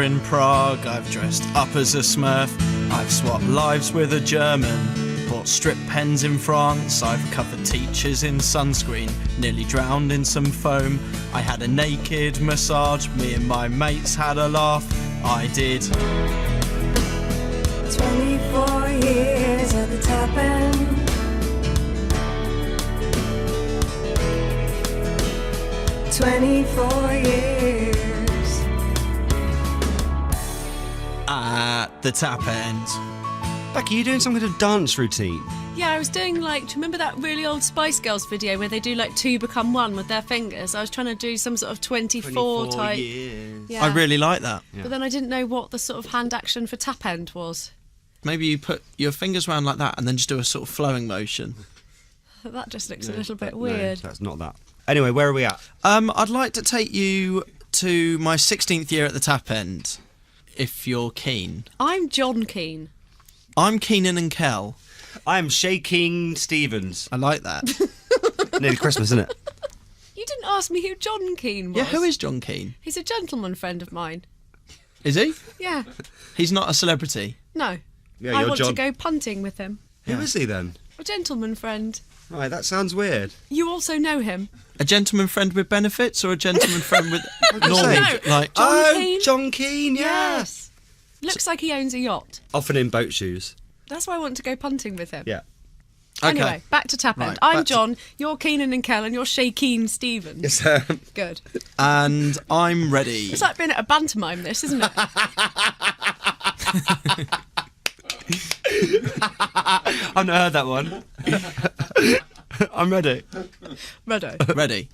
in Prague, I've dressed up as a Smurf, I've swapped lives with a German, bought strip pens in France, I've covered teachers in sunscreen, nearly drowned in some foam, I had a naked massage, me and my mates had a laugh, I did. 24 years at the top end. 24 years. At the tap end. Becky, you doing some kind of dance routine? Yeah, I was doing do you remember that really old Spice Girls video where they do two become one with their fingers? I was trying to do some sort of 24 type. Years. Yeah. I really like that. Yeah. But then I didn't know what the sort of hand action for tap end was. Maybe you put your fingers around like that and then just do a sort of flowing motion. That just looks a little bit weird. No, that's not that. Anyway, where are we at? I'd like to take you to my 16th year at the tap end, if you're keen. I'm John Keane. I'm Keenan and Kel. I'm Shaking Stevens. I like that. Nearly Christmas, isn't it? You didn't ask me who John Keane was. Yeah, who is John Keane? He's a gentleman friend of mine. Is he? Yeah. He's not a celebrity. No. Yeah, I you're want John. to go punting with him. Who is he then? A gentleman friend. Right, that sounds weird. You also know him. A gentleman friend with benefits or a gentleman friend with normal? say? Like, John Keane? John Keane, yes. Looks like he owns a yacht. Often in boat shoes. That's why I want to go punting with him. Yeah. okay. Anyway, back to tap end. Right, I'm back to- John, you're Keenan and Kel, and you're Shaquille Stevens. Yes, Good. And I'm ready. It's like being at a pantomime, this, isn't it? I've not heard that one. I'm ready. Redo. Ready.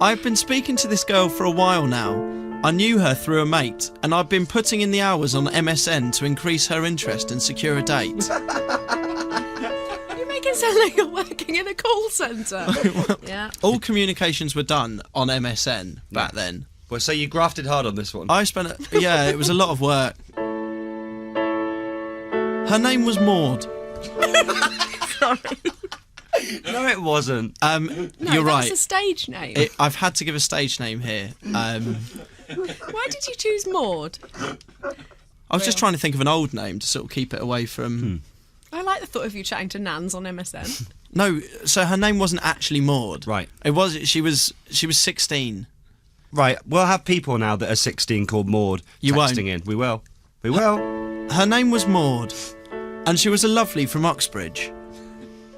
I've been speaking to this girl for a while now. I knew her through a mate, and I've been putting in the hours on MSN to increase her interest and secure a date. You make it sound like you're working in a call centre. Yeah. All communications were done on MSN back then. Well, so you grafted hard on this one. I spent, it was a lot of work. Her name was Maud. No, it wasn't. No, You're right. that's a stage name. I've had to give a stage name here. Why did you choose Maud? I was just trying to think of an old name to sort of keep it away from... I like the thought of you chatting to Nans on MSN. No, so her name wasn't actually Maud. Right. It was. She was 16. Right, we'll have people now that are 16 called Maud You texting won't. in. We will. We will. Her name was Maud, and she was a lovely from Uxbridge.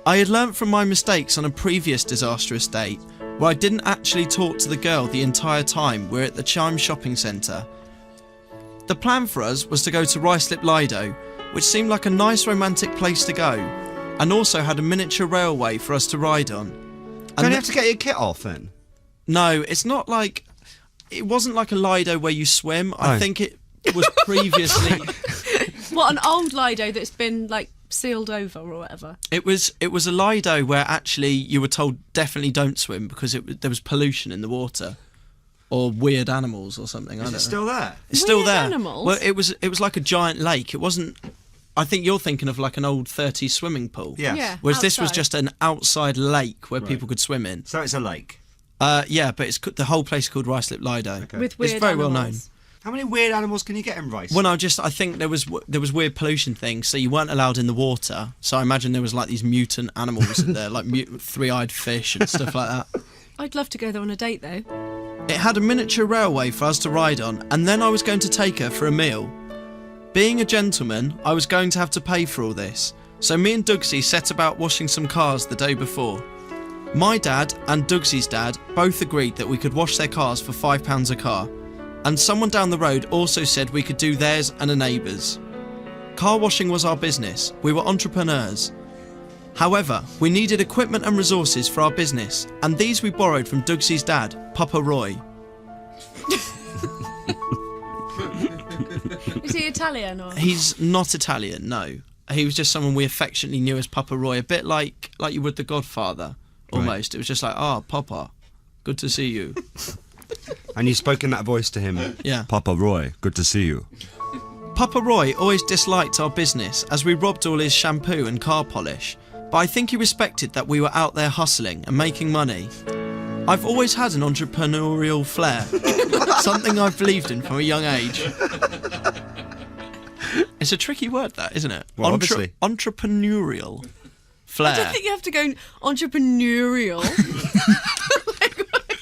I had learnt from my mistakes on a previous disastrous date, where I didn't actually talk to the girl the entire time we were at the Chime shopping centre. The plan for us was to go to Ruislip Lido, which seemed like a nice romantic place to go, and also had a miniature railway for us to ride on. Don't you have to get your kit off then? No, it's not like... It wasn't like a Lido where you swim. I Oh. think it was previously... What, an old Lido that's been, sealed over or whatever? It was a Lido where actually you were told definitely don't swim because there was pollution in the water, or weird animals or something. I don't know. Is it still there? It's still Weird there. animals? Well, it was like a giant lake. It wasn't. I think you're thinking of like an old 30s swimming pool. Yes. Yeah. Whereas this was outside. just an outside lake where people could swim in. So it's a lake. Yeah, but the whole place is called Ruislip Lido. Okay. With weird It's very well known. animals. Well, How many weird animals can you get in Rice? I think there was weird pollution things, so you weren't allowed in the water. So I imagine there was like these mutant animals in there, like three-eyed fish and stuff like that. I'd love to go there on a date, though. It had a miniature railway for us to ride on, and then I was going to take her for a meal. Being a gentleman, I was going to have to pay for all this, so me and Dugsy set about washing some cars the day before. My dad and Dugsy's dad both agreed that we could wash their cars for £5 a car, and someone down the road also said we could do theirs and a neighbour's. Car washing was our business, we were entrepreneurs. However, we needed equipment and resources for our business, and these we borrowed from Dugsy's dad, Papa Roy. Is he Italian or? He's not Italian, no. He was just someone we affectionately knew as Papa Roy, a bit like you would the Godfather, almost. It was just like, Papa, good to see you. And you spoke in that voice to him. Yeah. Papa Roy, good to see you. Papa Roy always disliked our business as we robbed all his shampoo and car polish, but I think he respected that we were out there hustling and making money. I've always had an entrepreneurial flair, something I've believed in from a young age. It's a tricky word, that, isn't it? Well, obviously. Entrepreneurial flair. I don't think you have to go entrepreneurial.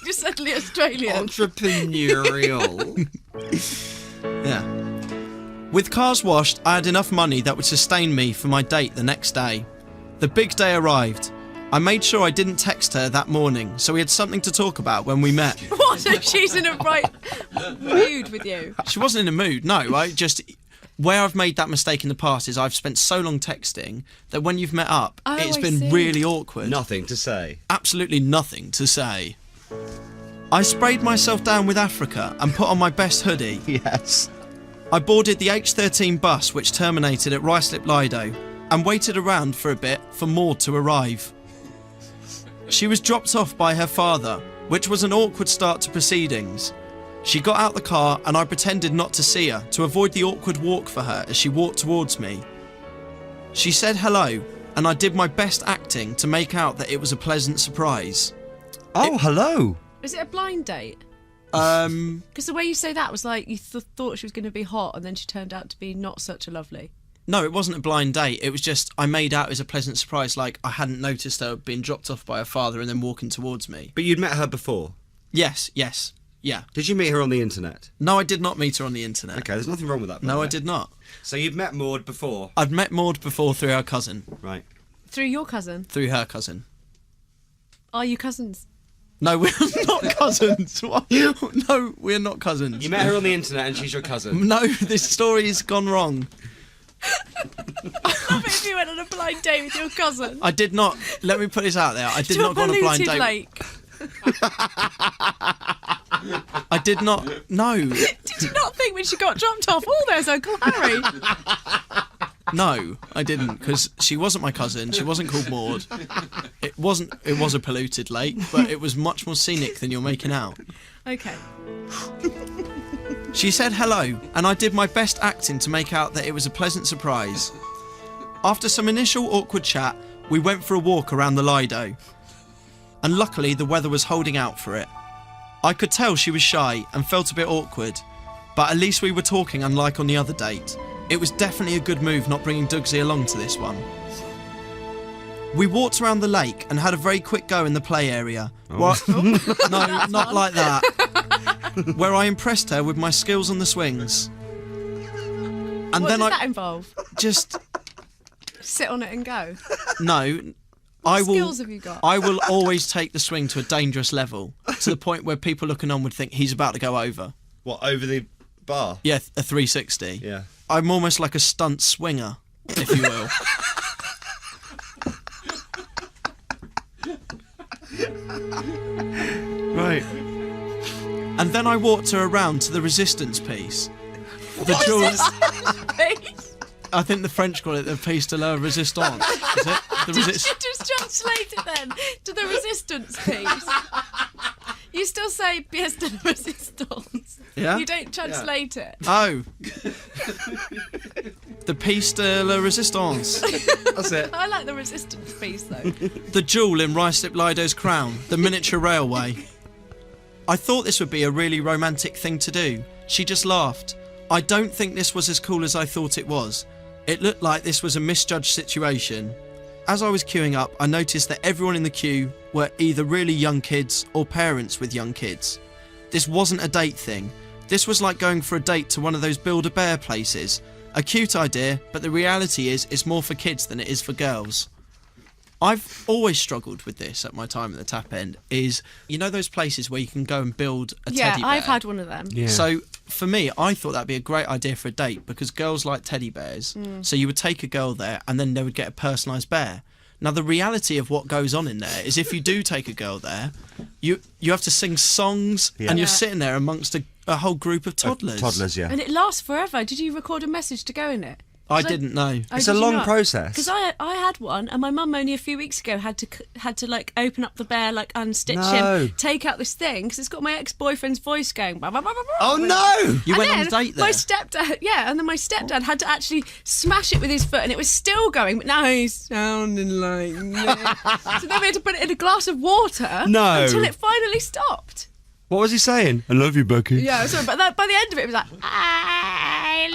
Just suddenly Australian. Entrepreneurial. Yeah. With cars washed, I had enough money that would sustain me for my date the next day. The big day arrived. I made sure I didn't text her that morning, so we had something to talk about when we met. What? So she's in a right mood with you? She wasn't in a mood, no. Where I've made that mistake in the past is I've spent so long texting that when you've met up, it's I been see. really awkward. Nothing to say. Absolutely nothing to say. I sprayed myself down with Africa and put on my best hoodie. Yes. I boarded the H13 bus which terminated at Ruislip Lido and waited around for a bit for Maud to arrive. She was dropped off by her father, which was an awkward start to proceedings. She got out the car and I pretended not to see her to avoid the awkward walk for her as she walked towards me. She said hello and I did my best acting to make out that it was a pleasant surprise. Oh, hello. Is it a blind date? Um, Because the way you say that was like you thought she was going to be hot and then she turned out to be not such a lovely. no, it wasn't a blind date. It was just I made out it was a pleasant surprise, like I hadn't noticed her being dropped off by her father and then walking towards me. But you'd met her before. Yes, yeah. Did you meet her on the internet? No, I did not meet her on the internet. Okay, there's nothing wrong with that. by No, the I way. did not. So you'd met Maud before. I'd met Maud before through her cousin. Right. Through your cousin? Through her cousin. Are you cousins? No, we're not cousins. What? No, we're not cousins. You met her on the internet and she's your cousin. No, this story's gone wrong. What if you went on a blind date with your cousin? I did not. Let me put this out there. I did To not go on a blind polluted date. lake. I did not. No, Did you not think when she got dropped off, oh, there's Uncle Harry? no, I didn't, because she wasn't my cousin. She wasn't called Maud. It wasn't. It was a polluted lake, but it was much more scenic than you're making out. Okay. She said hello, and I did my best acting to make out that it was a pleasant surprise. After some initial awkward chat, we went for a walk around the Lido. And luckily the weather was holding out for it. I could tell she was shy and felt a bit awkward, but at least we were talking unlike on the other date. It was definitely a good move not bringing Dugsy along to this one. We walked around the lake and had a very quick go in the play area. No, not like that. Where I impressed her with my skills on the swings. And What then did that involve? just Sit on it and go. no. I will. skills have you got? I will always take the swing to a dangerous level, to the point where people looking on would think he's about to go over. What, over the bar? Yeah, a 360. Yeah. I'm almost like a stunt swinger, if you will. Right. And then I walked her around to the resistance piece. The jewels. I think the French call it the piece de la resistance. Is it? The Did you just translate it then to the resistance piece? You still say pièce de la resistance. Yeah? You don't translate it. Oh. The piece de la resistance. That's it. I like the resistance piece though. The jewel in Ruislip Lido's crown, the miniature railway. I thought this would be a really romantic thing to do. She just laughed. I don't think this was as cool as I thought it was. It looked like this was a misjudged situation. As I was queuing up, I noticed that everyone in the queue were either really young kids or parents with young kids. This wasn't a date thing. This was like going for a date to one of those Build-A-Bear places. A cute idea, but the reality is it's more for kids than it is for girls. I've always struggled with this at my time at the Tap End, is, you know those places where you can go and build a Yeah, teddy bear? I've had one of them. Yeah. So for me, I thought that'd be a great idea for a date because girls like teddy bears. So you would take a girl there and then they would get a personalised bear. Now the reality of what goes on in there is if you do take a girl there, you have to sing songs Yeah. and you're Yeah. sitting there amongst a whole group of toddlers. Toddlers, yeah. And it lasts forever. Did you record a message to go in it? I didn't know. It's a long process. Because I had one, and my mum only a few weeks ago had to like open up the bear, like unstitch him, take out this thing because it's got my ex-boyfriend's voice going. Bah, bah, bah, bah, bah. Oh no! You went on a then date there. my stepdad, and then my stepdad had to actually smash it with his foot, and it was still going, but now he's sounding like this. So then we had to put it in a glass of water until it finally stopped. What was he saying? I love you, Becky. Yeah, sorry, but by the end of it, it was like, I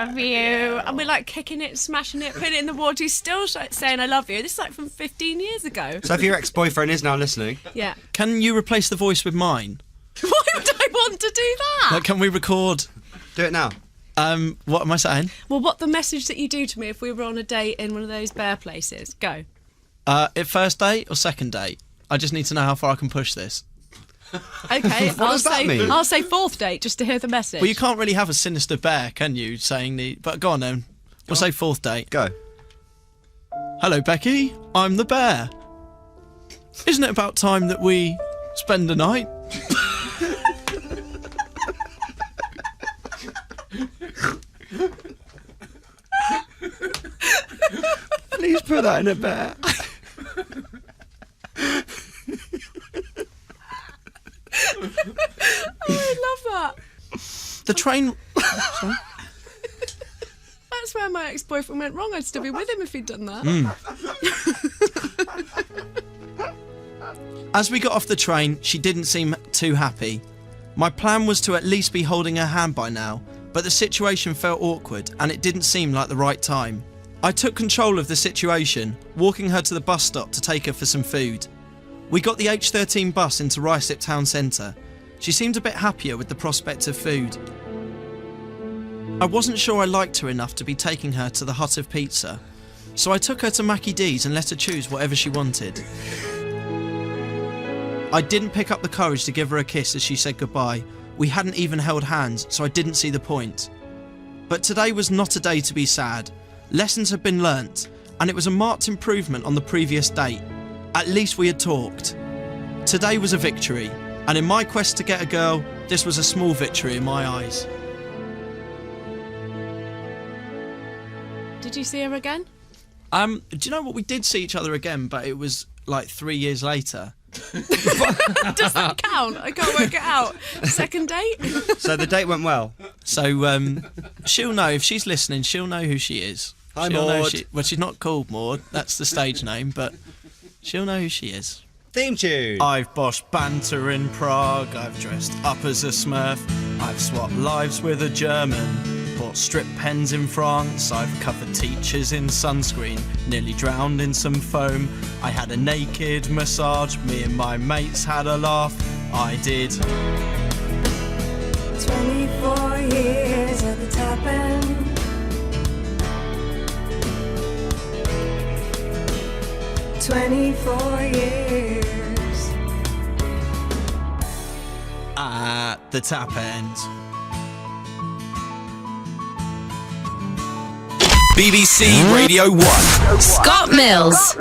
love you. And we're like kicking it, smashing it, putting it in the water. He's still saying, I love you. This is like from 15 years ago. So if your ex-boyfriend is now listening... Yeah. Can you replace the voice with mine? Why would I want to do that? Like, can we record? Do it now. What am I saying? Well, what the message that you do to me if we were on a date in one of those bear places? Go. At first date or second date? I just need to know how far I can push this. Okay, does that mean? I'll say fourth date just to hear the message. Well, you can't really have a sinister bear, can you? But go on then. We'll say fourth date. Go. Hello, Becky. I'm the bear. Isn't it about time that we spend the night? Please put that in a bear. I love that. The train... Sorry? That's where my ex-boyfriend went wrong. I'd still be with him if he'd done that. As we got off the train, she didn't seem too happy. My plan was to at least be holding her hand by now, but the situation felt awkward and it didn't seem like the right time. I took control of the situation, walking her to the bus stop to take her for some food. We got the H13 bus into Ruislip town centre. She seemed a bit happier with the prospect of food. I wasn't sure I liked her enough to be taking her to the Hut of Pizza, so I took her to Mackie D's and let her choose whatever she wanted. I didn't pick up the courage to give her a kiss as she said goodbye. We hadn't even held hands, so I didn't see the point. But today was not a day to be sad. Lessons had been learnt, and it was a marked improvement on the previous date. At least we had talked. Today was a victory, and in my quest to get a girl, this was a small victory in my eyes. Did you see her again? Do you know what? We did see each other again, but it was like 3 years later. Does that count? I can't work it out. Second date? So the date went well. So she'll know, if she's listening, she'll know who she is. Hi, she'll know Maud. well, she's not called Maud, that's the stage name, but she'll know who she is. Theme tune. I've boshed banter in Prague, I've dressed up as a Smurf, I've swapped lives with a German, bought strip pens in France, I've covered teachers in sunscreen, nearly drowned in some foam, I had a naked massage, me and my mates had a laugh, I did. 24 years at the top end. "24 years." At the tap end. BBC Radio 1. Scott Mills.